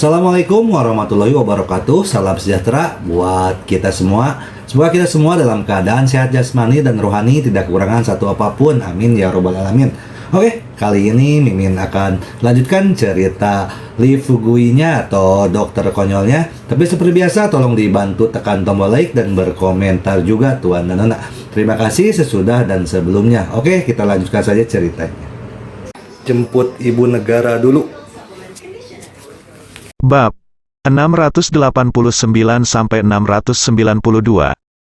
Assalamualaikum warahmatullahi wabarakatuh. Salam sejahtera buat kita semua. Semoga kita semua dalam keadaan sehat jasmani dan rohani, tidak kekurangan satu apapun. Amin ya robbal alamin. Oke, kali ini Mimin akan lanjutkan cerita Lee Fugui-nya atau dokter konyolnya. Tapi seperti biasa, tolong dibantu tekan tombol like dan berkomentar juga Tuan dan Nona. Terima kasih sesudah dan sebelumnya. Oke, kita lanjutkan saja ceritanya. Jemput ibu negara dulu. Bab 689-692.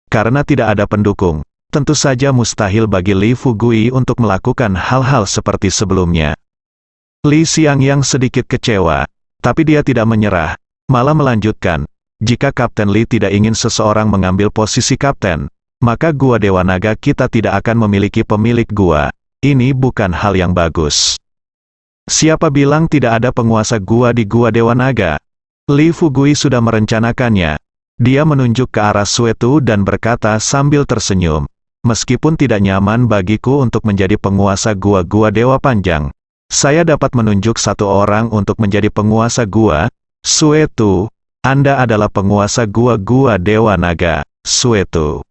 Karena tidak ada pendukung, tentu saja mustahil bagi Lee Fugui untuk melakukan hal-hal seperti sebelumnya. Li Xiangyang sedikit kecewa, tapi dia tidak menyerah, malah melanjutkan, jika Kapten Li tidak ingin seseorang mengambil posisi kapten, maka Gua Dewa Naga kita tidak akan memiliki pemilik gua. Ini bukan hal yang bagus. Siapa bilang tidak ada penguasa gua di Gua Dewa Naga? Lee Fugui sudah merencanakannya. Dia menunjuk ke arah Suetu dan berkata sambil tersenyum, meskipun tidak nyaman bagiku untuk menjadi penguasa gua-gua Dewa Panjang, saya dapat menunjuk satu orang untuk menjadi penguasa gua. Suetu, Anda adalah penguasa gua-gua Dewa Naga. Suetu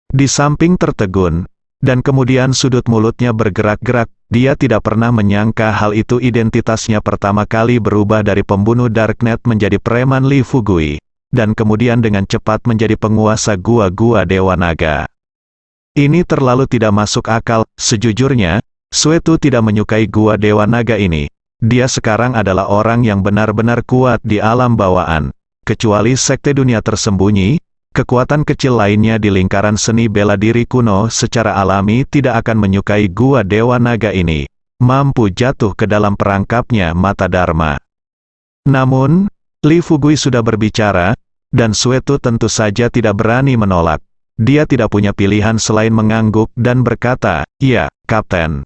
di samping tertegun, dan kemudian sudut mulutnya bergerak-gerak. Dia tidak pernah menyangka hal itu. Identitasnya pertama kali berubah dari pembunuh Darknet menjadi preman Lee Fugui, dan kemudian dengan cepat menjadi penguasa gua-gua Dewa Naga. Ini terlalu tidak masuk akal. Sejujurnya, Suetu tidak menyukai Gua Dewa Naga ini. Dia sekarang adalah orang yang benar-benar kuat di alam bawaan. Kecuali sekte dunia tersembunyi, kekuatan kecil lainnya di lingkaran seni bela diri kuno secara alami tidak akan menyukai Gua Dewa Naga ini, mampu jatuh ke dalam perangkapnya mata Dharma. Namun, Lee Fugui sudah berbicara, dan Suetu tentu saja tidak berani menolak. Dia tidak punya pilihan selain mengangguk dan berkata, "Ya, Kapten."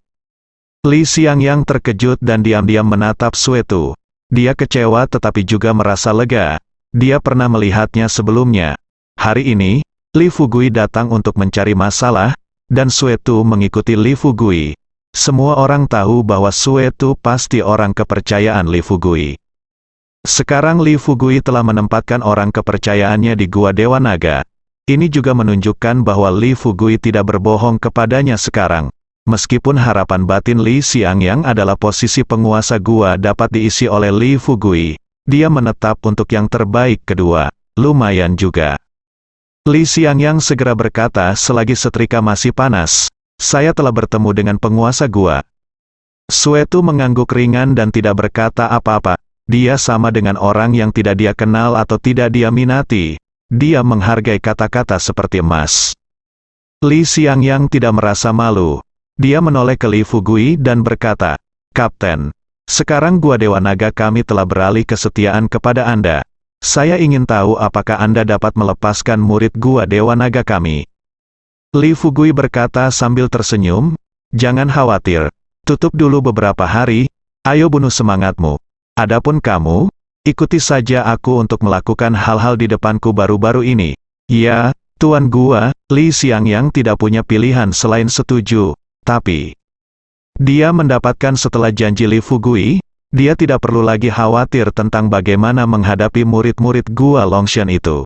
Li Xiangyang terkejut dan diam-diam menatap Suetu. Dia kecewa tetapi juga merasa lega. Dia pernah melihatnya sebelumnya. Hari ini, Lee Fugui datang untuk mencari masalah, dan Suetu mengikuti Lee Fugui. Semua orang tahu bahwa Suetu pasti orang kepercayaan Lee Fugui. Sekarang Lee Fugui telah menempatkan orang kepercayaannya di Gua Dewa Naga. Ini juga menunjukkan bahwa Lee Fugui tidak berbohong kepadanya sekarang. Meskipun harapan batin Li Xiangyang adalah posisi penguasa gua dapat diisi oleh Lee Fugui, dia menetap untuk yang terbaik kedua. Lumayan juga. Li Xiangyang segera berkata selagi setrika masih panas, "Saya telah bertemu dengan penguasa gua." Suetu mengangguk ringan dan tidak berkata apa-apa. Dia sama dengan orang yang tidak dia kenal atau tidak dia minati. Dia menghargai kata-kata seperti emas. Li Xiangyang tidak merasa malu. Dia menoleh ke Lee Fugui dan berkata, "Kapten, sekarang Gua Dewa Naga kami telah beralih kesetiaan kepada Anda. Saya ingin tahu apakah Anda dapat melepaskan murid Gua Dewa Naga kami." Lee Fugui berkata sambil tersenyum, "Jangan khawatir. Tutup dulu beberapa hari, ayo bunuh semangatmu. Adapun kamu, ikuti saja aku untuk melakukan hal-hal di depanku baru-baru ini." "Ya, Tuan Gua." Li Xiangyang tidak punya pilihan selain setuju, tapi dia mendapatkan setelah janji Lee Fugui, dia tidak perlu lagi khawatir tentang bagaimana menghadapi murid-murid Gua Longshan itu.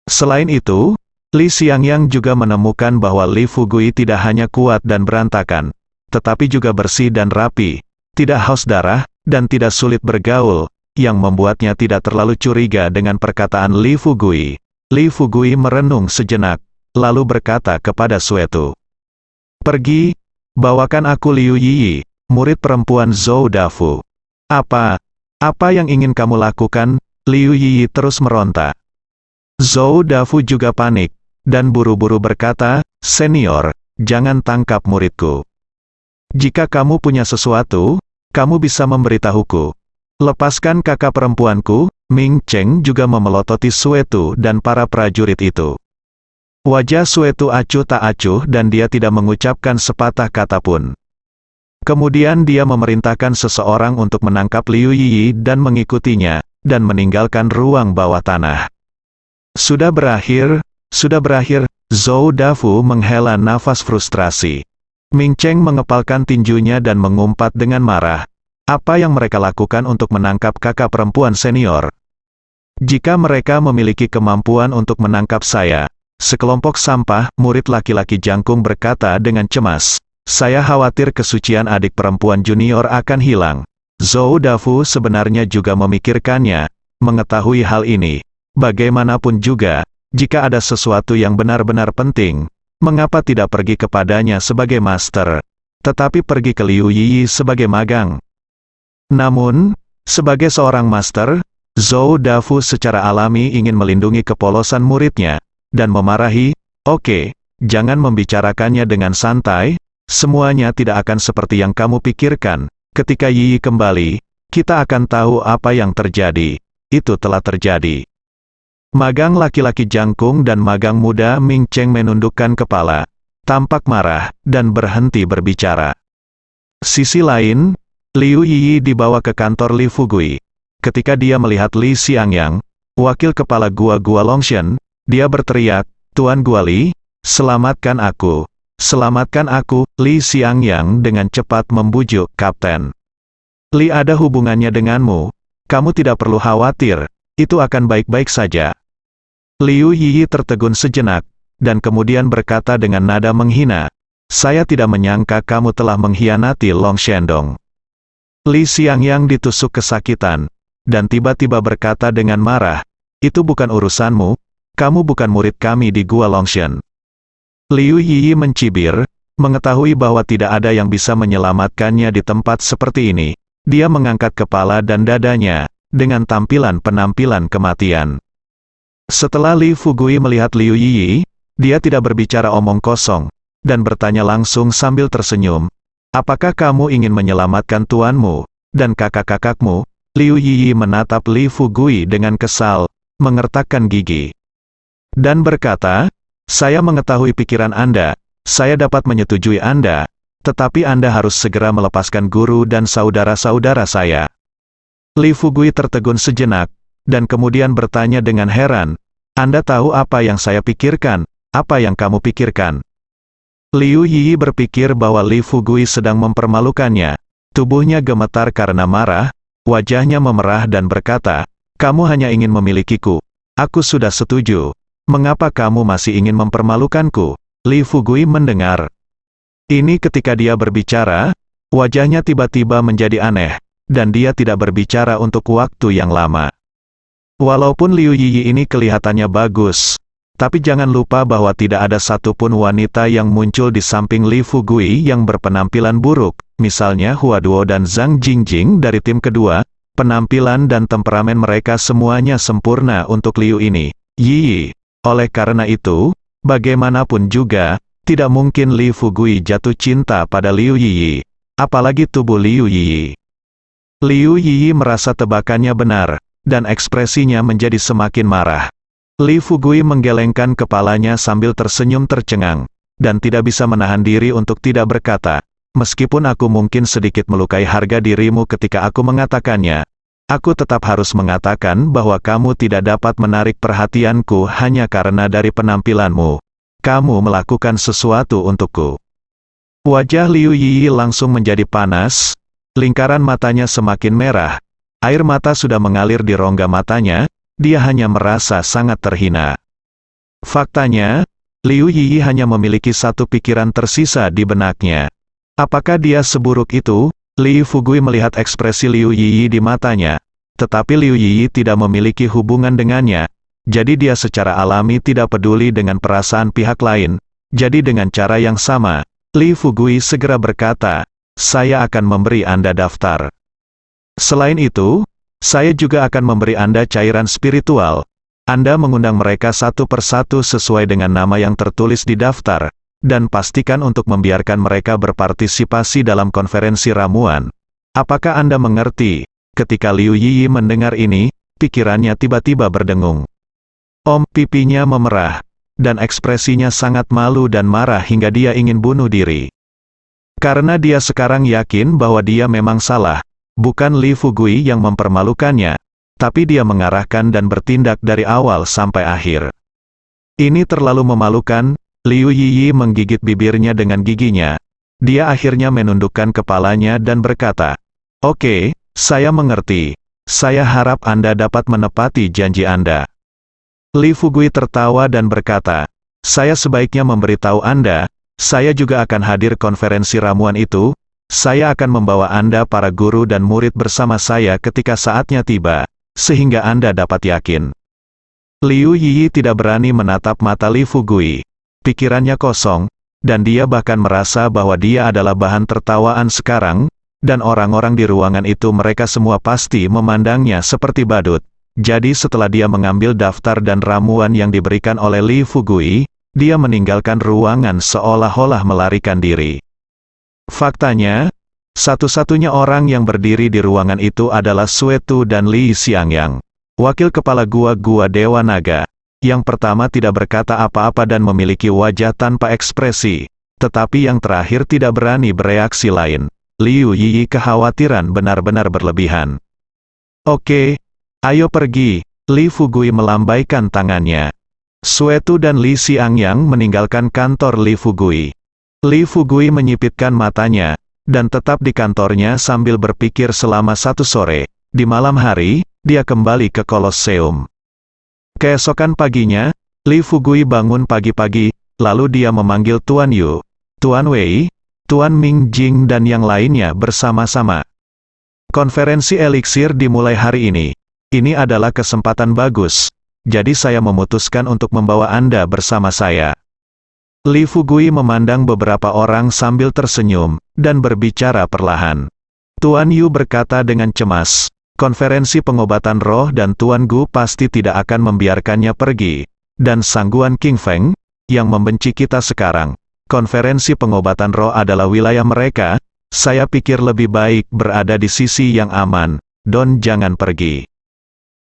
Selain itu, Li Xiangyang juga menemukan bahwa Lee Fugui tidak hanya kuat dan berantakan, tetapi juga bersih dan rapi, tidak haus darah, dan tidak sulit bergaul, yang membuatnya tidak terlalu curiga dengan perkataan Lee Fugui. Lee Fugui merenung sejenak, lalu berkata kepada Suetu, "Pergi, bawakan aku Liu Yiyi, murid perempuan Zhou Dafu." Apa yang ingin kamu lakukan?" Liu Yiyi terus meronta. Zhou Dafu juga panik, dan buru-buru berkata, "Senior, jangan tangkap muridku. Jika kamu punya sesuatu, kamu bisa memberitahuku. Lepaskan kakak perempuanku." Ming Cheng juga memelototi Suetu dan para prajurit itu. Wajah Suetu acuh tak acuh dan dia tidak mengucapkan sepatah kata pun. Kemudian dia memerintahkan seseorang untuk menangkap Liu Yiyi dan mengikutinya, dan meninggalkan ruang bawah tanah. Sudah berakhir. Zhou Dafu menghela nafas frustrasi. Ming Cheng mengepalkan tinjunya dan mengumpat dengan marah. Apa yang mereka lakukan untuk menangkap kakak perempuan senior? Jika mereka memiliki kemampuan untuk menangkap saya, sekelompok sampah, murid laki-laki jangkung berkata dengan cemas. Saya khawatir kesucian adik perempuan junior akan hilang. Zhou Dafu sebenarnya juga memikirkannya, mengetahui hal ini. Bagaimanapun juga, jika ada sesuatu yang benar-benar penting, mengapa tidak pergi kepadanya sebagai master, tetapi pergi ke Liu Yiyi sebagai magang? Namun, sebagai seorang master, Zhou Dafu secara alami ingin melindungi kepolosan muridnya, dan memarahi, oke, jangan membicarakannya dengan santai, semuanya tidak akan seperti yang kamu pikirkan. Ketika Yiyi kembali, kita akan tahu apa yang terjadi. Itu telah terjadi. Magang laki-laki jangkung dan magang muda Ming Cheng menundukkan kepala, tampak marah, dan berhenti berbicara. Sisi lain, Liu Yiyi dibawa ke kantor Li Fugui. Ketika dia melihat Li Xiangyang, wakil kepala gua-gua Longshan, dia berteriak, Tuan Gua Li, selamatkan aku. Selamatkan aku, Li Xiangyang dengan cepat membujuk Kapten. Li ada hubungannya denganmu, kamu tidak perlu khawatir, itu akan baik-baik saja. Liu Yiyi tertegun sejenak, dan kemudian berkata dengan nada menghina, saya tidak menyangka kamu telah mengkhianati Long Shendong. Li Xiangyang ditusuk kesakitan, dan tiba-tiba berkata dengan marah, itu bukan urusanmu, kamu bukan murid kami di Gua Longshan. Liu Yiyi mencibir, mengetahui bahwa tidak ada yang bisa menyelamatkannya di tempat seperti ini. Dia mengangkat kepala dan dadanya, dengan penampilan kematian. Setelah Li Fugui melihat Liu Yiyi, dia tidak berbicara omong kosong, dan bertanya langsung sambil tersenyum, apakah kamu ingin menyelamatkan tuanmu, dan kakak-kakakmu? Liu Yiyi menatap Li Fugui dengan kesal, mengertakkan gigi. Dan berkata, saya mengetahui pikiran Anda, saya dapat menyetujui Anda, tetapi Anda harus segera melepaskan guru dan saudara-saudara saya. Li Fugui tertegun sejenak, dan kemudian bertanya dengan heran, Anda tahu apa yang saya pikirkan, apa yang kamu pikirkan? Liu Yiyi berpikir bahwa Li Fugui sedang mempermalukannya, tubuhnya gemetar karena marah, wajahnya memerah dan berkata, kamu hanya ingin memilikiku, aku sudah setuju, mengapa kamu masih ingin mempermalukanku? Li Fugui mendengar ini ketika dia berbicara, wajahnya tiba-tiba menjadi aneh, dan dia tidak berbicara untuk waktu yang lama. Walaupun Liu Yiyi ini kelihatannya bagus, tapi jangan lupa bahwa tidak ada satupun wanita yang muncul di samping Li Fugui yang berpenampilan buruk, misalnya Hua Duo dan Zhang Jingjing dari tim kedua, penampilan dan temperamen mereka semuanya sempurna untuk Liu ini, Yiyi. Oleh karena itu, bagaimanapun juga, tidak mungkin Li Fugui jatuh cinta pada Liu Yiyi, apalagi tubuh Liu Yiyi. Liu Yiyi merasa tebakannya benar, dan ekspresinya menjadi semakin marah. Li Fugui menggelengkan kepalanya sambil tersenyum tercengang, dan tidak bisa menahan diri untuk tidak berkata, meskipun aku mungkin sedikit melukai harga dirimu ketika aku mengatakannya, aku tetap harus mengatakan bahwa kamu tidak dapat menarik perhatianku hanya karena dari penampilanmu. Kamu melakukan sesuatu untukku. Wajah Liu Yiyi langsung menjadi panas, lingkaran matanya semakin merah, air mata sudah mengalir di rongga matanya, dia hanya merasa sangat terhina. Faktanya, Liu Yiyi hanya memiliki satu pikiran tersisa di benaknya. Apakah dia seburuk itu? Li Fugui melihat ekspresi Liu Yiyi di matanya, tetapi Liu Yiyi tidak memiliki hubungan dengannya, jadi dia secara alami tidak peduli dengan perasaan pihak lain. Jadi dengan cara yang sama, Li Fugui segera berkata, saya akan memberi Anda daftar. Selain itu, saya juga akan memberi Anda cairan spiritual. Anda mengundang mereka satu persatu sesuai dengan nama yang tertulis di daftar, dan pastikan untuk membiarkan mereka berpartisipasi dalam konferensi ramuan. Apakah Anda mengerti? Ketika Liu Yiyi mendengar ini, pikirannya tiba-tiba berdengung. Pipinya memerah, dan ekspresinya sangat malu dan marah hingga dia ingin bunuh diri. Karena dia sekarang yakin bahwa dia memang salah. Bukan Li Fugui yang mempermalukannya, tapi dia mengarahkan dan bertindak dari awal sampai akhir. Ini terlalu memalukan. Liu Yiyi menggigit bibirnya dengan giginya. Dia akhirnya menundukkan kepalanya dan berkata, Oke, saya mengerti. Saya harap Anda dapat menepati janji Anda. Li Fugui tertawa dan berkata, saya sebaiknya memberitahu Anda, saya juga akan hadir konferensi ramuan itu, saya akan membawa Anda para guru dan murid bersama saya ketika saatnya tiba, sehingga Anda dapat yakin. Liu Yiyi tidak berani menatap mata Li Fugui. Pikirannya kosong, dan dia bahkan merasa bahwa dia adalah bahan tertawaan sekarang, dan orang-orang di ruangan itu mereka semua pasti memandangnya seperti badut. Jadi setelah dia mengambil daftar dan ramuan yang diberikan oleh Li Fugui, dia meninggalkan ruangan seolah-olah melarikan diri. Faktanya, satu-satunya orang yang berdiri di ruangan itu adalah Suetu dan Li Xiangyang, wakil kepala gua-gua Dewa Naga. Yang pertama tidak berkata apa-apa dan memiliki wajah tanpa ekspresi, tetapi yang terakhir tidak berani bereaksi lain. Liu Yiyi kekhawatiran benar-benar berlebihan. Oke, ayo pergi, Li Fugui melambaikan tangannya. Suetu dan Li Xiangyang meninggalkan kantor Li Fugui. Li Fugui menyipitkan matanya, dan tetap di kantornya sambil berpikir selama satu sore. Di malam hari, dia kembali ke Kolosseum. Keesokan paginya, Li Fugui bangun pagi-pagi, lalu dia memanggil Tuan Yu, Tuan Wei, Tuan Ming Jing dan yang lainnya bersama-sama. Konferensi eliksir dimulai hari ini. Ini adalah kesempatan bagus, jadi saya memutuskan untuk membawa Anda bersama saya. Li Fugui memandang beberapa orang sambil tersenyum, dan berbicara perlahan. Tuan Yu berkata dengan cemas, konferensi pengobatan roh dan Tuan Gu pasti tidak akan membiarkannya pergi. Dan Sangguan King Feng, yang membenci kita sekarang. Konferensi pengobatan roh adalah wilayah mereka, saya pikir lebih baik berada di sisi yang aman, Don jangan pergi.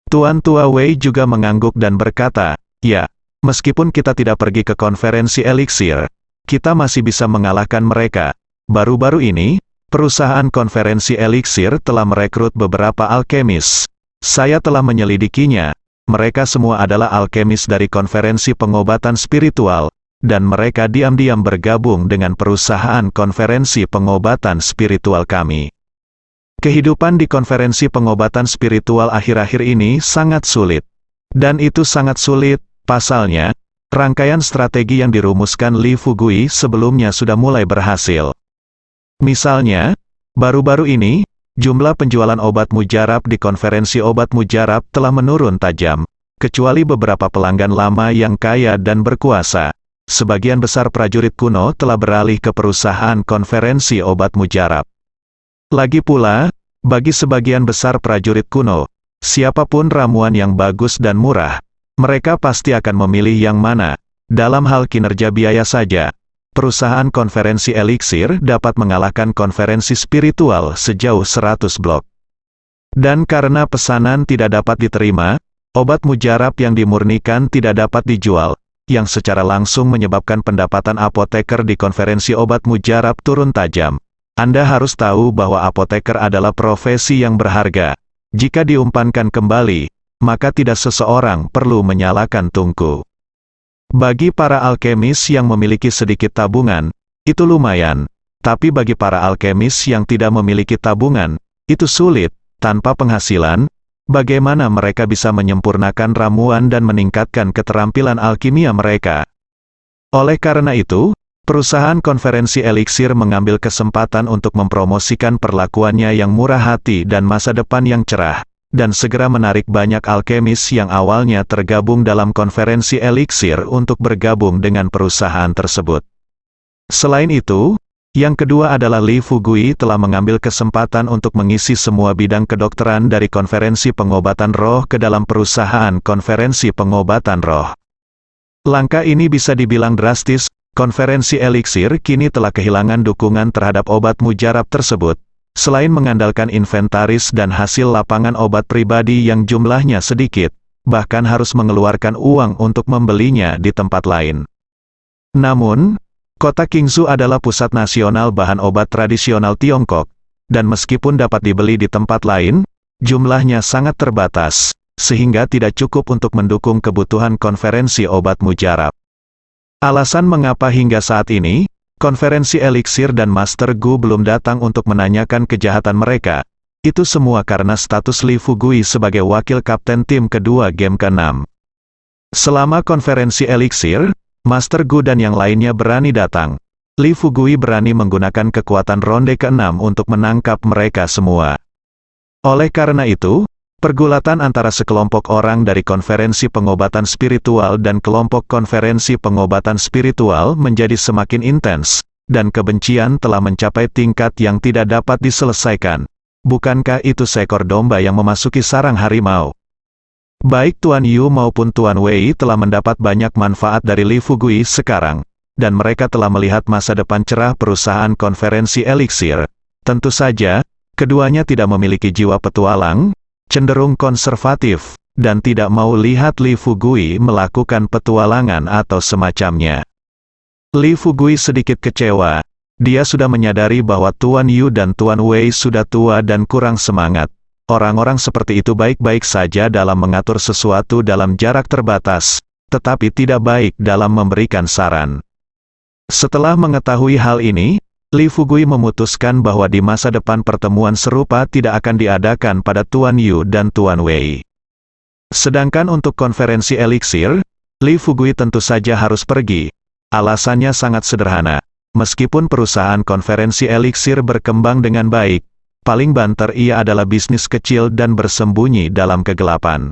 Tuan Tua Wei juga mengangguk dan berkata, ya, meskipun kita tidak pergi ke konferensi eliksir, kita masih bisa mengalahkan mereka. Baru-baru ini, perusahaan konferensi eliksir telah merekrut beberapa alkemis. Saya telah menyelidikinya, mereka semua adalah alkemis dari konferensi pengobatan spiritual, dan mereka diam-diam bergabung dengan perusahaan konferensi pengobatan spiritual kami. Kehidupan di konferensi pengobatan spiritual akhir-akhir ini sangat sulit. Dan itu sangat sulit, pasalnya, rangkaian strategi yang dirumuskan Li Fugui sebelumnya sudah mulai berhasil. Misalnya, baru-baru ini, jumlah penjualan obat mujarab di konferensi obat mujarab telah menurun tajam, kecuali beberapa pelanggan lama yang kaya dan berkuasa. Sebagian besar prajurit kuno telah beralih ke perusahaan konferensi obat mujarab. Lagi pula, bagi sebagian besar prajurit kuno, siapapun ramuan yang bagus dan murah, mereka pasti akan memilih yang mana. Dalam hal kinerja biaya saja, perusahaan konferensi eliksir dapat mengalahkan konferensi spiritual sejauh 100 blok. Dan karena pesanan tidak dapat diterima, obat mujarab yang dimurnikan tidak dapat dijual, yang secara langsung menyebabkan pendapatan apoteker di konferensi obat mujarab turun tajam. Anda harus tahu bahwa apoteker adalah profesi yang berharga. Jika diumpankan kembali, maka tidak seseorang perlu menyalakan tungku. Bagi para alkemis yang memiliki sedikit tabungan, itu lumayan. Tapi bagi para alkemis yang tidak memiliki tabungan, itu sulit. Tanpa penghasilan, bagaimana mereka bisa menyempurnakan ramuan dan meningkatkan keterampilan alkimia mereka? Oleh karena itu, perusahaan konferensi eliksir mengambil kesempatan untuk mempromosikan perlakuannya yang murah hati dan masa depan yang cerah, dan segera menarik banyak alkemis yang awalnya tergabung dalam konferensi eliksir untuk bergabung dengan perusahaan tersebut. Selain itu, yang kedua adalah Li Fugui telah mengambil kesempatan untuk mengisi semua bidang kedokteran dari konferensi pengobatan roh ke dalam perusahaan konferensi pengobatan roh. Langkah ini bisa dibilang drastis, konferensi eliksir kini telah kehilangan dukungan terhadap obat mujarab tersebut, selain mengandalkan inventaris dan hasil lapangan obat pribadi yang jumlahnya sedikit, bahkan harus mengeluarkan uang untuk membelinya di tempat lain. Namun, kota Qingzhou adalah pusat nasional bahan obat tradisional Tiongkok, dan meskipun dapat dibeli di tempat lain, jumlahnya sangat terbatas, sehingga tidak cukup untuk mendukung kebutuhan konferensi obat mujarab. Alasan mengapa hingga saat ini, konferensi eliksir dan Master Gu belum datang untuk menanyakan kejahatan mereka, Itu semua karena status Li Fugui sebagai wakil kapten tim kedua game ke-6. Selama konferensi Elixir, Master Gu dan yang lainnya berani datang. Li Fugui berani menggunakan kekuatan ronde ke-6 untuk menangkap mereka semua. Oleh karena itu, pergulatan antara sekelompok orang dari konferensi pengobatan spiritual dan kelompok konferensi pengobatan spiritual menjadi semakin intens, dan kebencian telah mencapai tingkat yang tidak dapat diselesaikan. Bukankah itu seekor domba yang memasuki sarang harimau? Baik Tuan Yu maupun Tuan Wei telah mendapat banyak manfaat dari Li Fugui sekarang, dan mereka telah melihat masa depan cerah perusahaan konferensi Elixir. Tentu saja, keduanya tidak memiliki jiwa petualang, cenderung konservatif, dan tidak mau lihat Li Fugui melakukan petualangan atau semacamnya. Li Fugui sedikit kecewa. Dia sudah menyadari bahwa Tuan Yu dan Tuan Wei sudah tua dan kurang semangat. Orang-orang seperti itu baik-baik saja dalam mengatur sesuatu dalam jarak terbatas, tetapi tidak baik dalam memberikan saran. Setelah mengetahui hal ini, Li Fugui memutuskan bahwa di masa depan pertemuan serupa tidak akan diadakan pada Tuan Yu dan Tuan Wei. Sedangkan untuk konferensi Elixir, Li Fugui tentu saja harus pergi. Alasannya sangat sederhana. Meskipun perusahaan konferensi Elixir berkembang dengan baik, paling banter ia adalah bisnis kecil dan bersembunyi dalam kegelapan.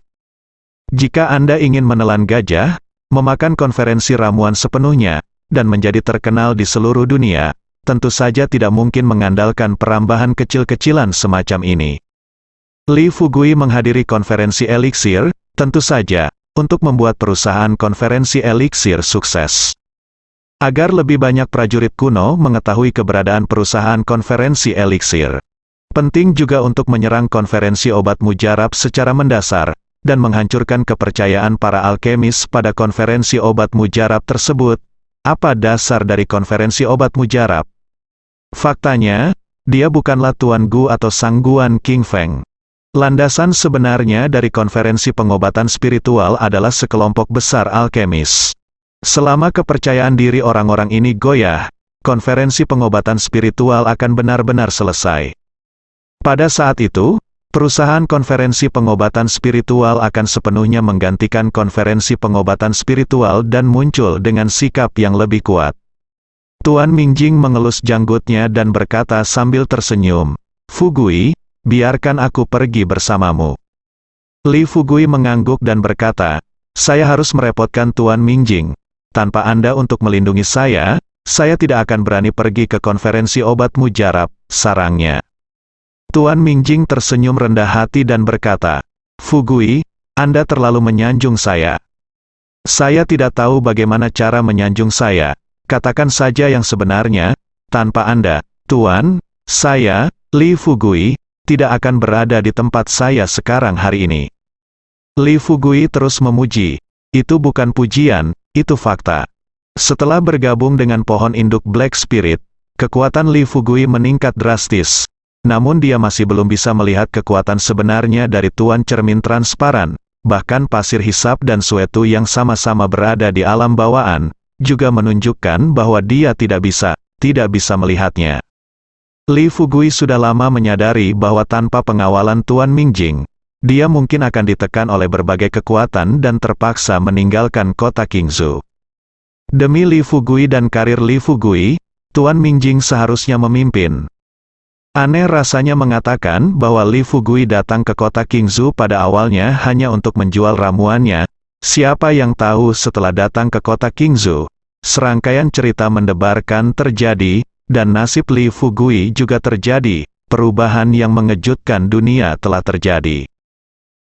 Jika Anda ingin menelan gajah, memakan konferensi ramuan sepenuhnya, dan menjadi terkenal di seluruh dunia, tentu saja tidak mungkin mengandalkan perambahan kecil-kecilan semacam ini. Li Fugui menghadiri konferensi Elixir, tentu saja, untuk membuat perusahaan konferensi Elixir sukses. Agar lebih banyak prajurit kuno mengetahui keberadaan perusahaan konferensi Elixir. Penting juga untuk menyerang konferensi obat mujarab secara mendasar, dan menghancurkan kepercayaan para alkemis pada konferensi obat mujarab tersebut. Apa dasar dari konferensi obat mujarab? Faktanya, dia bukanlah Tuan Gu atau Sang Guan King Feng. Landasan sebenarnya dari konferensi pengobatan spiritual adalah sekelompok besar alkemis. Selama kepercayaan diri orang-orang ini goyah, konferensi pengobatan spiritual akan benar-benar selesai. Pada saat itu, perusahaan konferensi pengobatan spiritual akan sepenuhnya menggantikan konferensi pengobatan spiritual dan muncul dengan sikap yang lebih kuat. Tuan Mingjing mengelus janggutnya dan berkata sambil tersenyum, "Fugui, biarkan aku pergi bersamamu." Li Fugui mengangguk dan berkata, "Saya harus merepotkan Tuan Mingjing. Tanpa Anda untuk melindungi saya tidak akan berani pergi ke konferensi obat mujarab," sarangnya. Tuan Mingjing tersenyum rendah hati dan berkata, "Fugui, Anda terlalu menyanjung saya." "Saya tidak tahu bagaimana cara menyanjung saya. Katakan saja yang sebenarnya, tanpa Anda, Tuan, saya, Li Fugui, tidak akan berada di tempat saya sekarang hari ini." Li Fugui terus memuji. Itu bukan pujian, itu fakta. Setelah bergabung dengan pohon induk Black Spirit, kekuatan Li Fugui meningkat drastis. Namun dia masih belum bisa melihat kekuatan sebenarnya dari Tuan Cermin Transparan. Bahkan pasir hisap dan suetu yang sama-sama berada di alam bawaan, juga menunjukkan bahwa dia tidak bisa melihatnya. Li Fugui sudah lama menyadari bahwa tanpa pengawalan Tuan Mingjing, dia mungkin akan ditekan oleh berbagai kekuatan dan terpaksa meninggalkan kota Qingzhou. Demi Li Fugui dan karir Li Fugui, Tuan Mingjing seharusnya memimpin. Aneh rasanya mengatakan bahwa Li Fugui datang ke kota Qingzhou pada awalnya hanya untuk menjual ramuannya. Siapa yang tahu setelah datang ke kota Qingzhou, serangkaian cerita mendebarkan terjadi, dan nasib Li Fugui juga terjadi. Perubahan yang mengejutkan dunia telah terjadi.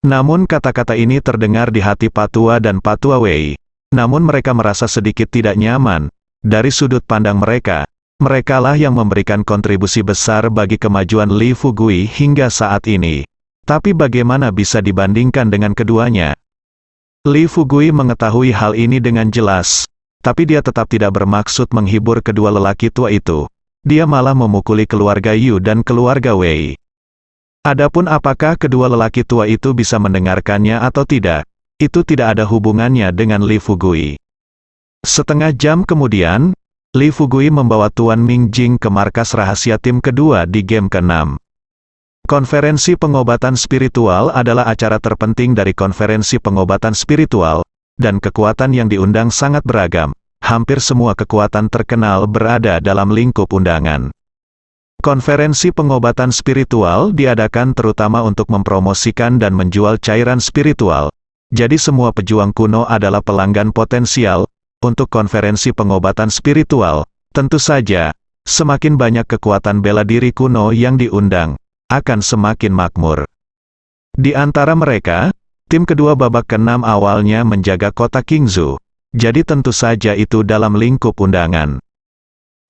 Namun kata-kata ini terdengar di hati Patua dan Patua Wei. Namun mereka merasa sedikit tidak nyaman. Dari sudut pandang mereka, merekalah yang memberikan kontribusi besar bagi kemajuan Li Fugui hingga saat ini. Tapi bagaimana bisa dibandingkan dengan keduanya? Li Fugui mengetahui hal ini dengan jelas, tapi dia tetap tidak bermaksud menghibur kedua lelaki tua itu. Dia malah memukuli keluarga Yu dan keluarga Wei. Adapun apakah kedua lelaki tua itu bisa mendengarkannya atau tidak, itu tidak ada hubungannya dengan Li Fugui. Setengah jam kemudian, Li Fugui membawa Tuan Mingjing ke markas rahasia tim kedua di game ke-6. Konferensi pengobatan spiritual adalah acara terpenting dari konferensi pengobatan spiritual, dan kekuatan yang diundang sangat beragam. Hampir semua kekuatan terkenal berada dalam lingkup undangan. Konferensi pengobatan spiritual diadakan terutama untuk mempromosikan dan menjual cairan spiritual. Jadi semua pejuang kuno adalah pelanggan potensial untuk konferensi pengobatan spiritual. Tentu saja, semakin banyak kekuatan bela diri kuno yang diundang, akan semakin makmur. Di antara mereka, tim kedua babak ke-6 awalnya menjaga kota Qingzhou, jadi tentu saja itu dalam lingkup undangan.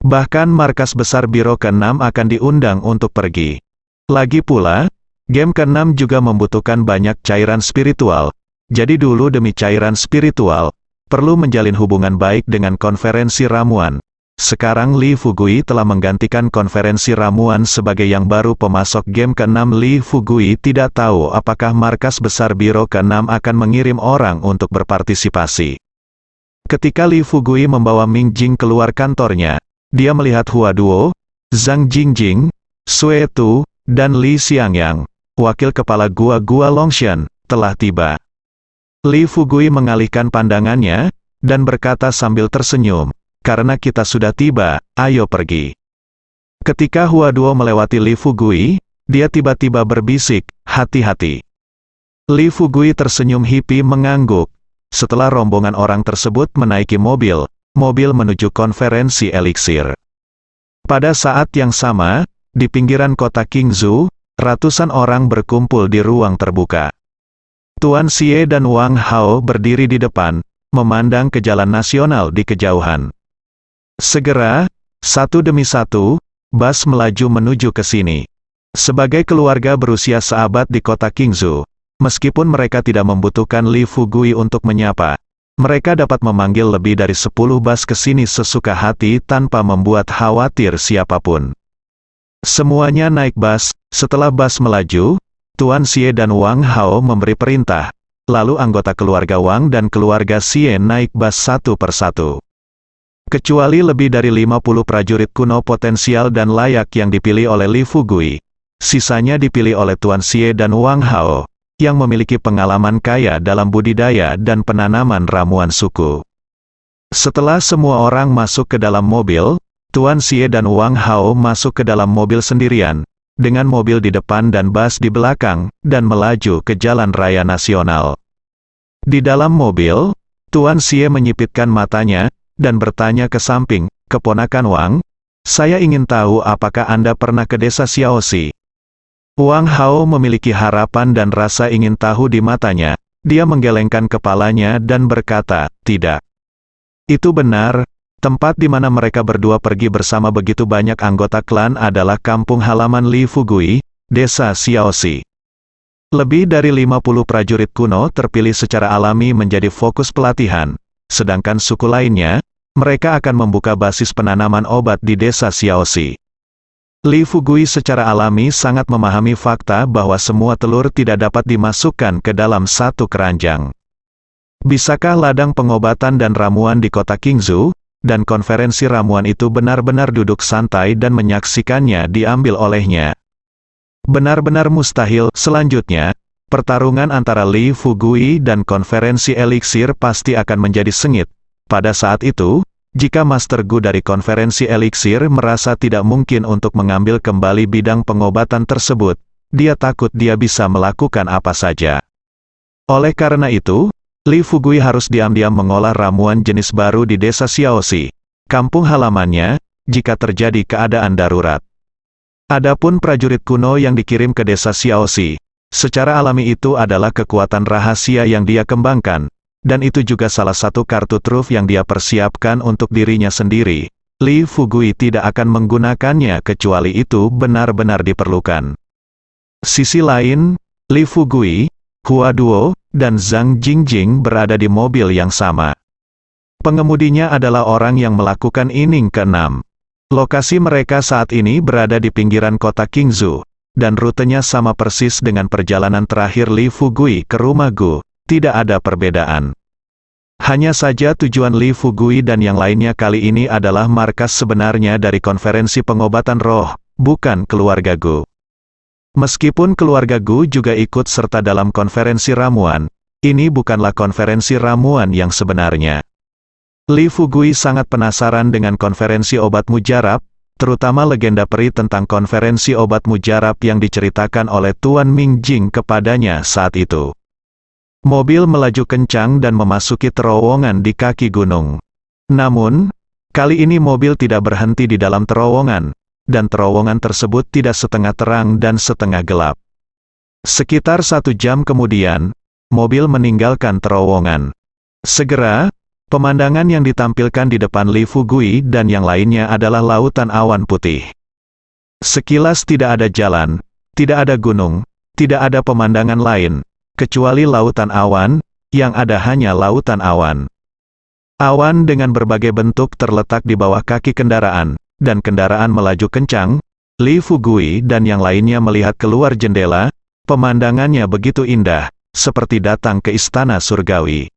Bahkan markas besar Biro ke-6 akan diundang untuk pergi. Lagi pula, game ke-6 juga membutuhkan banyak cairan spiritual, jadi dulu demi cairan spiritual, perlu menjalin hubungan baik dengan konferensi ramuan. Sekarang Li Fugui telah menggantikan konferensi ramuan sebagai yang baru pemasok game ke-6. Li Fugui tidak tahu apakah markas besar Biro ke-6 akan mengirim orang untuk berpartisipasi. Ketika Li Fugui membawa Ming Jing keluar kantornya, dia melihat Hua Duo, Zhang Jingjing, Sue Tu, dan Li Xiangyang, wakil kepala Gua Longshan, telah tiba. Li Fugui mengalihkan pandangannya, dan berkata sambil tersenyum, "Karena kita sudah tiba, ayo pergi." Ketika Hua Duo melewati Li Fugui, dia tiba-tiba berbisik, "Hati-hati." Li Fugui tersenyum hippie mengangguk. Setelah rombongan orang tersebut menaiki mobil menuju konferensi eliksir. Pada saat yang sama, di pinggiran kota Qingzhou, ratusan orang berkumpul di ruang terbuka. Tuan Xie dan Wang Hao berdiri di depan, memandang ke jalan nasional di kejauhan. Segera, satu demi satu, bus melaju menuju ke sini. Sebagai keluarga berusia seabad di kota Qingzhou, meskipun mereka tidak membutuhkan Li Fugui untuk menyapa, mereka dapat memanggil lebih dari 10 bus ke sini sesuka hati tanpa membuat khawatir siapapun. Semuanya naik bus. Setelah bus melaju, Tuan Xie dan Wang Hao memberi perintah, lalu anggota keluarga Wang dan keluarga Xie naik bus satu persatu. Kecuali lebih dari 50 prajurit kuno potensial dan layak yang dipilih oleh Li Fugui, sisanya dipilih oleh Tuan Xie dan Wang Hao, yang memiliki pengalaman kaya dalam budidaya dan penanaman ramuan suku. Setelah semua orang masuk ke dalam mobil, Tuan Xie dan Wang Hao masuk ke dalam mobil sendirian, dengan mobil di depan dan bus di belakang, dan melaju ke jalan raya nasional. Di dalam mobil, Tuan Xie menyipitkan matanya, dan bertanya ke samping, "Keponakan Wang, saya ingin tahu apakah Anda pernah ke desa Xiaoxi?" Wang Hao memiliki harapan dan rasa ingin tahu di matanya. Dia menggelengkan kepalanya dan berkata, "Tidak. Itu benar, tempat di mana mereka berdua pergi bersama begitu banyak anggota klan adalah kampung halaman Li Fugui, desa Xiaoxi." Lebih dari 50 prajurit kuno terpilih secara alami menjadi fokus pelatihan, sedangkan suku lainnya, mereka akan membuka basis penanaman obat di desa Xiaoxi. Li Fugui secara alami sangat memahami fakta bahwa semua telur tidak dapat dimasukkan ke dalam satu keranjang. Bisakah ladang pengobatan dan ramuan di kota Qingzhou, dan konferensi ramuan itu benar-benar duduk santai dan menyaksikannya diambil olehnya? Benar-benar mustahil. Selanjutnya, pertarungan antara Li Fugui dan konferensi eliksir pasti akan menjadi sengit. Pada saat itu, jika Master Gu dari konferensi eliksir merasa tidak mungkin untuk mengambil kembali bidang pengobatan tersebut, dia takut dia bisa melakukan apa saja. Oleh karena itu, Li Fugui harus diam-diam mengolah ramuan jenis baru di desa Xiaoxi, kampung halamannya, jika terjadi keadaan darurat. Adapun prajurit kuno yang dikirim ke desa Xiaoxi, secara alami itu adalah kekuatan rahasia yang dia kembangkan, dan itu juga salah satu kartu truf yang dia persiapkan untuk dirinya sendiri. Li Fugui tidak akan menggunakannya kecuali itu benar-benar diperlukan. Sisi lain, Li Fugui, Hua Duo, dan Zhang Jingjing berada di mobil yang sama. Pengemudinya adalah orang yang melakukan inning ke-6. Lokasi mereka saat ini berada di pinggiran kota Qingzhou, dan rutenya sama persis dengan perjalanan terakhir Li Fugui ke rumah Gu. Tidak ada perbedaan. Hanya saja tujuan Li Fugui dan yang lainnya kali ini adalah markas sebenarnya dari konferensi pengobatan roh, bukan keluarga Gu. Meskipun keluarga Gu juga ikut serta dalam konferensi ramuan, ini bukanlah konferensi ramuan yang sebenarnya. Li Fugui sangat penasaran dengan konferensi obat mujarab, terutama legenda peri tentang konferensi obat mujarab yang diceritakan oleh Tuan Ming Jing kepadanya saat itu. Mobil melaju kencang dan memasuki terowongan di kaki gunung. Namun, kali ini mobil tidak berhenti di dalam terowongan, dan terowongan tersebut tidak setengah terang dan setengah gelap. Sekitar 1 jam kemudian, mobil meninggalkan terowongan. Segera, pemandangan yang ditampilkan di depan Li Fugui dan yang lainnya adalah lautan awan putih. Sekilas tidak ada jalan, tidak ada gunung, tidak ada pemandangan lain, kecuali lautan awan, yang ada hanya lautan awan. Awan dengan berbagai bentuk terletak di bawah kaki kendaraan, dan kendaraan melaju kencang. Li Fugui dan yang lainnya melihat keluar jendela, pemandangannya begitu indah, seperti datang ke istana surgawi.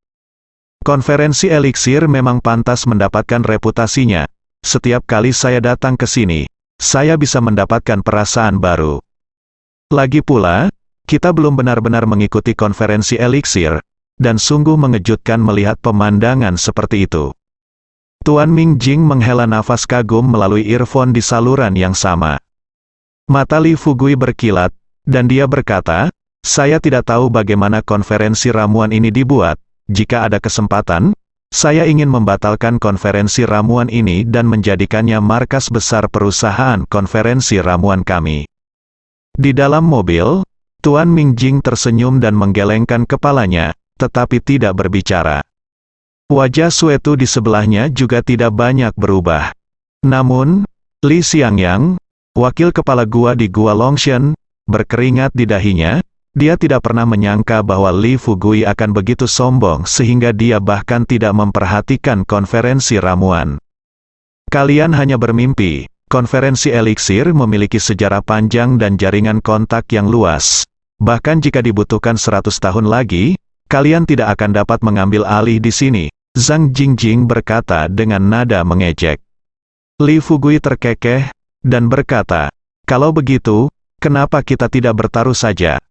Konferensi eliksir memang pantas mendapatkan reputasinya. Setiap kali saya datang ke sini, saya bisa mendapatkan perasaan baru. Lagi pula, kita belum benar-benar mengikuti konferensi eliksir, dan sungguh mengejutkan melihat pemandangan seperti itu. Tuan Ming Jing menghela nafas kagum melalui earphone di saluran yang sama. Mata Li Fugui berkilat, dan dia berkata, "Saya tidak tahu bagaimana konferensi ramuan ini dibuat. Jika ada kesempatan, saya ingin membatalkan konferensi ramuan ini dan menjadikannya markas besar perusahaan konferensi ramuan kami." Di dalam mobil, Tuan Ming Jing tersenyum dan menggelengkan kepalanya, tetapi tidak berbicara. Wajah Suetu di sebelahnya juga tidak banyak berubah. Namun, Li Xiangyang, wakil kepala gua di Gua Longshan, berkeringat di dahinya. Dia tidak pernah menyangka bahwa Li Fugui akan begitu sombong sehingga dia bahkan tidak memperhatikan konferensi ramuan. Kalian hanya bermimpi. Konferensi eliksir memiliki sejarah panjang dan jaringan kontak yang luas. Bahkan jika dibutuhkan 100 tahun lagi, kalian tidak akan dapat mengambil alih di sini. Zhang Jingjing berkata dengan nada mengejek. Li Fugui terkekeh, dan berkata, "Kalau begitu, kenapa kita tidak bertaruh saja?"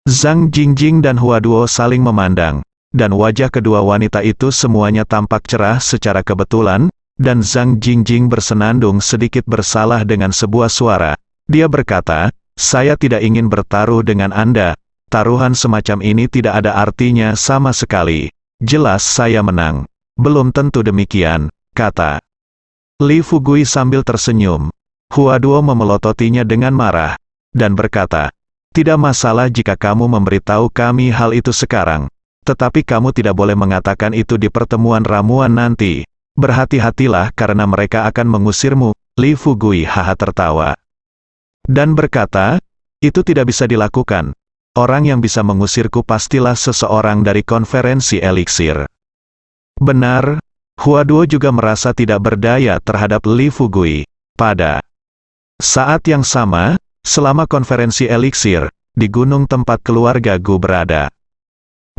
Zhang Jingjing dan Hua Duo saling memandang, dan wajah kedua wanita itu semuanya tampak cerah secara kebetulan, dan Zhang Jingjing bersenandung sedikit bersalah dengan sebuah suara. Dia berkata, "Saya tidak ingin bertaruh dengan Anda. Taruhan semacam ini tidak ada artinya sama sekali. Jelas saya menang." "Belum tentu demikian," kata Li Fugui sambil tersenyum. Hua Duo memelototinya dengan marah, dan berkata, "Tidak masalah jika kamu memberitahu kami hal itu sekarang. Tetapi kamu tidak boleh mengatakan itu di pertemuan ramuan nanti. Berhati-hatilah karena mereka akan mengusirmu." Li Fugui haha tertawa. Dan berkata, "Itu tidak bisa dilakukan. Orang yang bisa mengusirku pastilah seseorang dari konferensi eliksir." Benar, Hua Duo juga merasa tidak berdaya terhadap Li Fugui. Pada saat yang sama, selama konferensi eliksir, di gunung tempat keluarga Gu berada,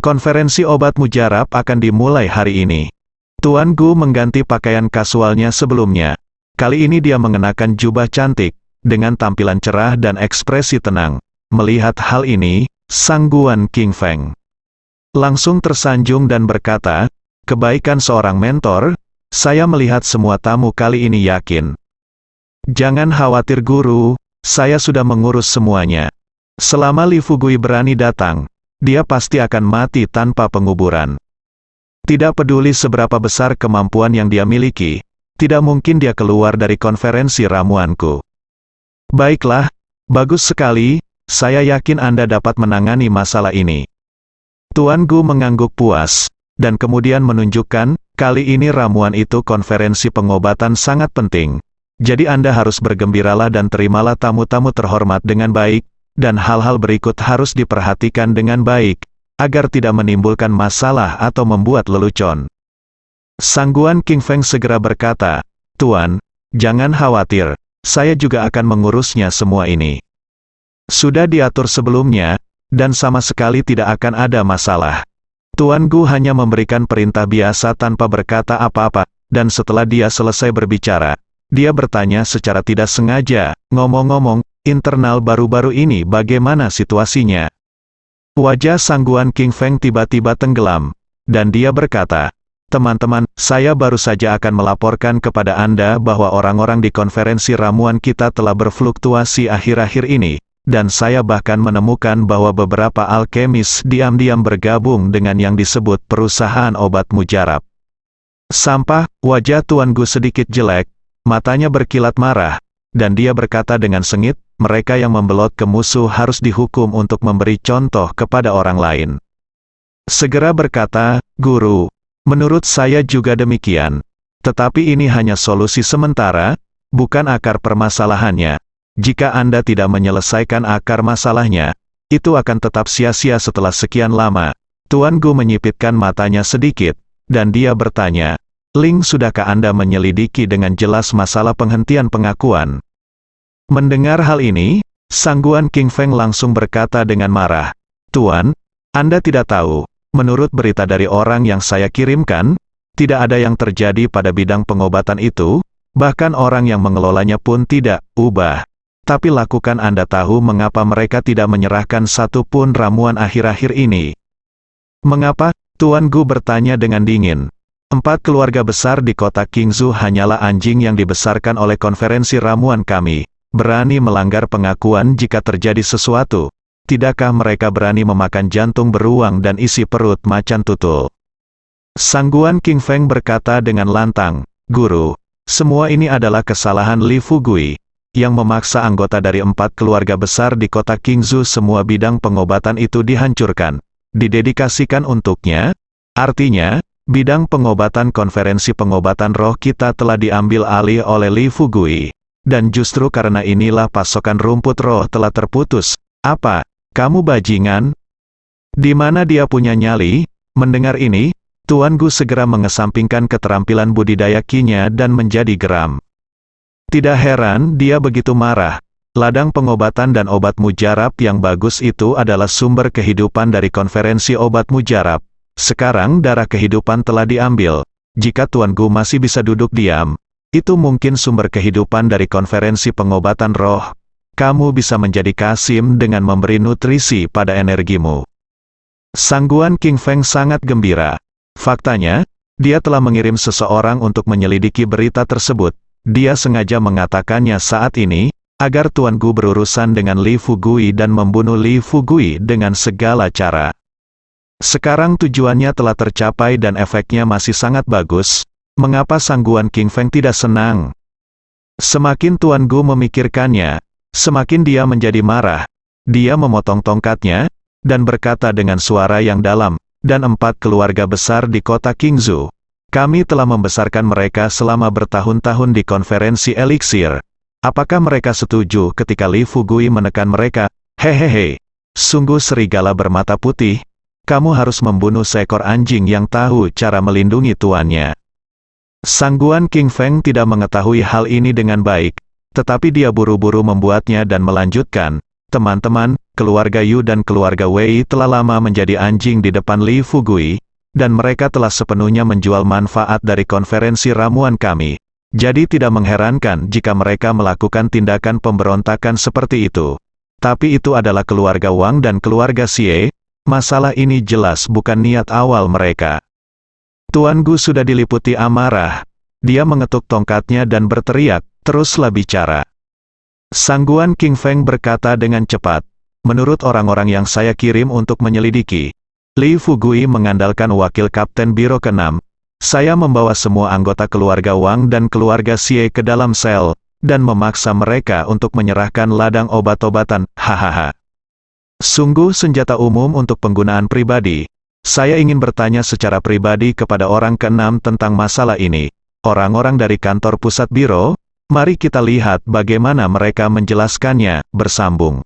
konferensi obat mujarab akan dimulai hari ini. Tuan Gu mengganti pakaian kasualnya sebelumnya. Kali ini dia mengenakan jubah cantik, dengan tampilan cerah dan ekspresi tenang. Melihat hal ini, Sang Guan King Feng langsung tersanjung dan berkata, "Kebaikan seorang mentor, saya melihat semua tamu kali ini yakin. Jangan khawatir guru, saya sudah mengurus semuanya. Selama Li Fugui berani datang, dia pasti akan mati tanpa penguburan. Tidak peduli seberapa besar kemampuan yang dia miliki, tidak mungkin dia keluar dari konferensi ramuanku." "Baiklah, bagus sekali. Saya yakin Anda dapat menangani masalah ini." Tuan Gu mengangguk puas, dan kemudian menunjukkan, "Kali ini ramuan itu konferensi pengobatan sangat penting. Jadi Anda harus bergembiralah dan terimalah tamu-tamu terhormat dengan baik, dan hal-hal berikut harus diperhatikan dengan baik, agar tidak menimbulkan masalah atau membuat lelucon." Sang Guan King Feng segera berkata, "Tuan, jangan khawatir, saya juga akan mengurusnya semua ini. Sudah diatur sebelumnya, dan sama sekali tidak akan ada masalah." Tuan Gu hanya memberikan perintah biasa tanpa berkata apa-apa, dan setelah dia selesai berbicara, dia bertanya secara tidak sengaja, "Ngomong-ngomong, internal baru-baru ini bagaimana situasinya? Wajah sangguan King Feng tiba-tiba tenggelam, dan dia berkata, teman-teman, saya baru saja akan melaporkan kepada Anda bahwa orang-orang di konferensi ramuan kita telah berfluktuasi akhir-akhir ini, dan saya bahkan menemukan bahwa beberapa alkemis diam-diam bergabung dengan yang disebut perusahaan obat mujarab. Sampah, wajah Tuan Gu sedikit jelek, matanya berkilat marah, dan dia berkata dengan sengit, mereka yang membelot ke musuh harus dihukum untuk memberi contoh kepada orang lain. Segera berkata, Guru, menurut saya juga demikian. Tetapi ini hanya solusi sementara, bukan akar permasalahannya. Jika Anda tidak menyelesaikan akar masalahnya, itu akan tetap sia-sia setelah sekian lama. Tuan Gu menyipitkan matanya sedikit, dan dia bertanya, Ling, sudahkah Anda menyelidiki dengan jelas masalah penghentian pengakuan? Mendengar hal ini, sangguan King Feng langsung berkata dengan marah, Tuan, Anda tidak tahu, menurut berita dari orang yang saya kirimkan, tidak ada yang terjadi pada bidang pengobatan itu, bahkan orang yang mengelolanya pun tidak ubah. Tapi lakukan Anda tahu mengapa mereka tidak menyerahkan satu pun ramuan akhir-akhir ini? Mengapa? Tuan Gu bertanya dengan dingin. 4 keluarga besar di kota Qingzhou hanyalah anjing yang dibesarkan oleh konferensi ramuan kami. Berani melanggar pengakuan jika terjadi sesuatu. Tidakkah mereka berani memakan jantung beruang dan isi perut macan tutul? Sangguan King Feng berkata dengan lantang, Guru, semua ini adalah kesalahan Li Fugui, yang memaksa anggota dari 4 keluarga besar di kota Qingzhou semua bidang pengobatan itu dihancurkan, didedikasikan untuknya. Artinya, bidang pengobatan konferensi pengobatan roh kita telah diambil alih oleh Li Fugui. Dan justru karena inilah pasokan rumput roh telah terputus. Apa? Kamu bajingan? Di mana dia punya nyali? Mendengar ini, Tuan Gu segera mengesampingkan keterampilan budidaya kinya dan menjadi geram. Tidak heran dia begitu marah. Ladang pengobatan dan obat mujarab yang bagus itu adalah sumber kehidupan dari konferensi obat mujarab. Sekarang darah kehidupan telah diambil. Jika Tuan Gu masih bisa duduk diam, itu mungkin sumber kehidupan dari konferensi pengobatan roh. Kamu bisa menjadi Kasim dengan memberi nutrisi pada energimu. Sangguan King Feng sangat gembira. Faktanya, dia telah mengirim seseorang untuk menyelidiki berita tersebut. Dia sengaja mengatakannya saat ini, agar Tuan Gu berurusan dengan Li Fugui dan membunuh Li Fugui dengan segala cara. Sekarang tujuannya telah tercapai dan efeknya masih sangat bagus. Mengapa sangguan King Feng tidak senang? Semakin Tuan Gu memikirkannya, semakin dia menjadi marah. Dia memotong tongkatnya, dan berkata dengan suara yang dalam, dan 4 keluarga besar di kota Qingzhou. Kami telah membesarkan mereka selama bertahun-tahun di konferensi eliksir. Apakah mereka setuju ketika Li Fugui menekan mereka? Hehehe, sungguh serigala bermata putih. Kamu harus membunuh seekor anjing yang tahu cara melindungi tuannya. Sangguan King Feng tidak mengetahui hal ini dengan baik, tetapi dia buru-buru membuatnya dan melanjutkan, teman-teman, keluarga Yu dan keluarga Wei telah lama menjadi anjing di depan Li Fugui, dan mereka telah sepenuhnya menjual manfaat dari konferensi ramuan kami. Jadi tidak mengherankan jika mereka melakukan tindakan pemberontakan seperti itu. Tapi itu adalah keluarga Wang dan keluarga Xie, masalah ini jelas bukan niat awal mereka. Tuan Gu sudah diliputi amarah. Dia mengetuk tongkatnya dan berteriak, teruslah bicara. Sangguan King Feng berkata dengan cepat, menurut orang-orang yang saya kirim untuk menyelidiki, Li Fugui mengandalkan wakil Kapten Biro ke-6. Saya membawa semua anggota keluarga Wang dan keluarga Xie ke dalam sel, dan memaksa mereka untuk menyerahkan ladang obat-obatan, hahaha. Sungguh senjata umum untuk penggunaan pribadi. Saya ingin bertanya secara pribadi kepada orang ke-6 tentang masalah ini. Orang-orang dari kantor pusat biro, mari kita lihat bagaimana mereka menjelaskannya, bersambung.